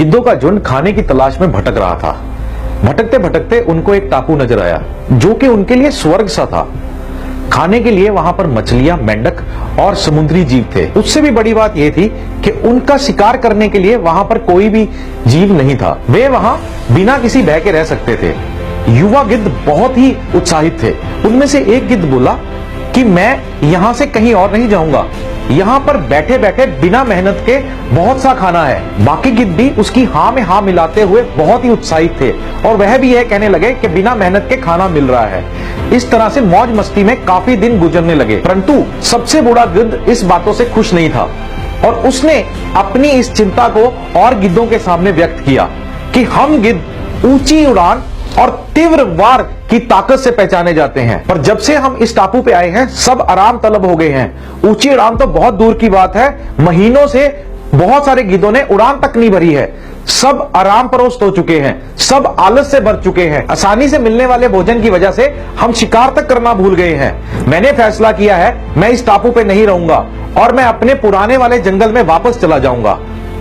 गिद्धों का झुंड खाने की तलाश में भटक रहा था। भटकते भटकते उनको एक टापू नजर आया जो कि उनके लिए स्वर्ग सा था। खाने के लिए वहां पर मछलियां, मेंढक और समुद्री जीव थे। उससे भी बड़ी बात यह थी कि उनका शिकार करने के लिए वहां पर कोई भी जीव नहीं था। वे वहां बिना किसी भय के रह सकते थे। युवा गिद्ध बहुत ही उत्साहित थे। उनमें से एक गिद्ध बोला कि मैं यहां से कहीं और नहीं जाऊंगा, यहाँ पर बैठे बैठे बिना मेहनत के बहुत सा खाना है। बाकी गिद्ध भी उसकी हाँ में हाँ मिलाते हुए बहुत ही उत्साहित थे और वह भी यह कहने लगे कि बिना मेहनत के खाना मिल रहा है। इस तरह से मौज मस्ती में काफी दिन गुजरने लगे, परंतु सबसे बूढ़ा गिद्ध इस बातों से खुश नहीं था और उसने अपनी इस चिंता को और गिद्धों के सामने व्यक्त किया कि हम गिद्ध ऊंची उड़ान और तीव्र वार की ताकत से पहचाने जाते हैं, पर जब से हम इस टापू पे आए हैं सब आराम तलब हो गए हैं। ऊंची उड़ान तो बहुत दूर की बात है, महीनों से बहुत सारे गिद्धों ने उड़ान तक नहीं भरी है। सब आराम परोस्त हो चुके हैं, सब आलस से भर चुके हैं। आसानी से मिलने वाले भोजन की वजह से हम शिकार तक करना भूल गए हैं। मैंने फैसला किया है मैं इस टापू पे नहीं रहूंगा और मैं अपने पुराने वाले जंगल में वापस चला जाऊंगा।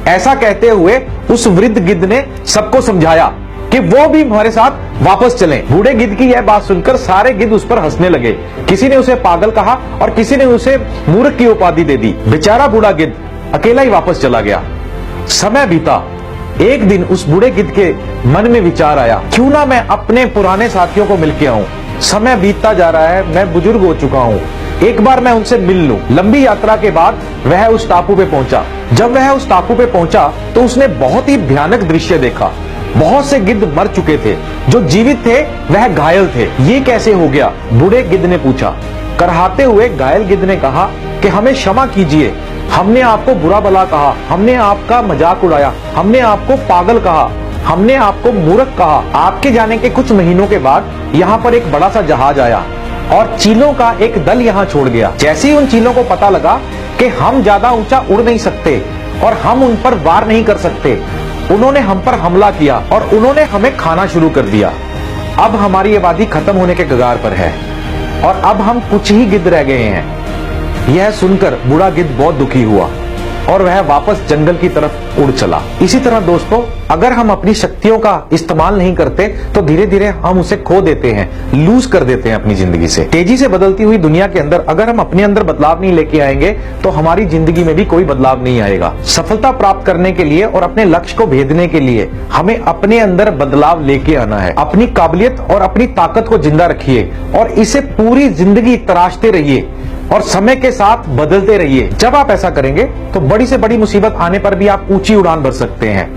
ऐसा कहते हुए उस वृद्ध गिद्ध ने सबको समझाया कि वो भी हमारे साथ वापस चलें। बूढ़े गिद्ध की यह बात सुनकर सारे गिद्ध उस पर हंसने लगे। किसी ने उसे पागल कहा और किसी ने उसे मूर्ख की उपाधि दे दी। बेचारा बूढ़ा गिद्ध अकेला ही वापस चला गया। समय बीता। एक दिन उस बूढ़े गिद्ध के मन में विचार आया, क्यों ना मैं अपने पुराने साथियों को मिलके आऊं। समय बीतता जा रहा है, मैं बुजुर्ग हो चुका हूं, एक बार मैं उनसे मिल लूं। लंबी यात्रा के बाद वह उस टापू पे पहुंचा। जब वह उस टापू पे पहुंचा तो उसने बहुत ही भयानक दृश्य देखा। बहुत से गिद्ध मर चुके थे, जो जीवित थे वह घायल थे। ये कैसे हो गया? बूढ़े गिद्ध ने पूछा। करहाते हुए घायल गिद्ध ने कहा कि हमें क्षमा कीजिए, हमने आपको बुरा भला कहा, हमने आपका मजाक उड़ाया, हमने आपको पागल कहा, हमने आपको मूर्ख कहा। आपके जाने के कुछ महीनों के बाद यहाँ पर एक बड़ा सा जहाज आया और चीलों का एक दल यहाँ छोड़ गया। जैसे ही उन चीलों को पता लगा कि हम ज्यादा ऊंचा उड़ नहीं सकते और हम उन पर वार नहीं कर सकते, उन्होंने हम पर हमला किया और उन्होंने हमें खाना शुरू कर दिया। अब हमारी आबादी खत्म होने के कगार पर है और अब हम कुछ ही गिद्ध रह गए हैं। यह सुनकर बूढ़ा गिद्ध बहुत दुखी हुआ और वह वापस जंगल की तरफ उड़ चला। इसी तरह दोस्तों, अगर हम अपनी शक्तियों का इस्तेमाल नहीं करते तो धीरे धीरे हम उसे खो देते हैं, लूज कर देते हैं अपनी जिंदगी से। तेजी से बदलती हुई दुनिया के अंदर अगर हम अपने अंदर बदलाव नहीं लेके आएंगे तो हमारी जिंदगी में भी कोई बदलाव नहीं आएगा। सफलता प्राप्त करने के लिए और अपने लक्ष्य को भेदने के लिए हमें अपने अंदर बदलाव लेके आना है। अपनी काबिलियत और अपनी ताकत को जिंदा रखिए और इसे पूरी जिंदगी तराशते रहिए और समय के साथ बदलते रहिए। जब आप ऐसा करेंगे तो बड़ी से बड़ी मुसीबत आने पर भी आप ऊंची उड़ान भर सकते हैं।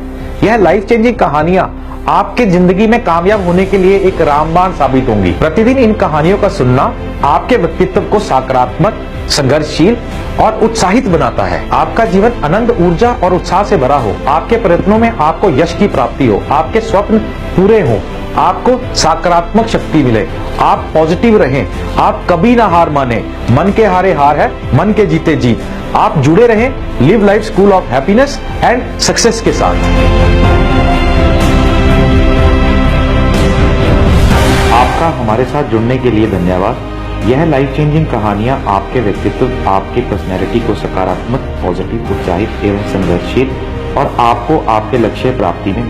यह लाइफ चेंजिंग कहानियां आपके जिंदगी में कामयाब होने के लिए एक रामबाण साबित होंगी। प्रतिदिन इन कहानियों का सुनना आपके व्यक्तित्व को सकारात्मक, संघर्षशील और उत्साहित बनाता है। आपका जीवन आनंद, ऊर्जा और उत्साह से भरा हो। आपके प्रयत्नों में आपको यश की प्राप्ति हो, आपके स्वप्न पूरे हो, आपको सकारात्मक शक्ति मिले, आप पॉजिटिव रहें, आप कभी ना हार माने। मन के हारे हार है, मन के जीते जीत। आप जुड़े रहें live life school of happiness and success के साथ। आपका हमारे साथ जुड़ने के लिए धन्यवाद। यह लाइफ चेंजिंग कहानियां आपके व्यक्तित्व, आपके पर्सनैलिटी को सकारात्मक, पॉजिटिव, उत्साहित एवं संघर्षशील और आपको आपके लक्ष्य प्राप्ति में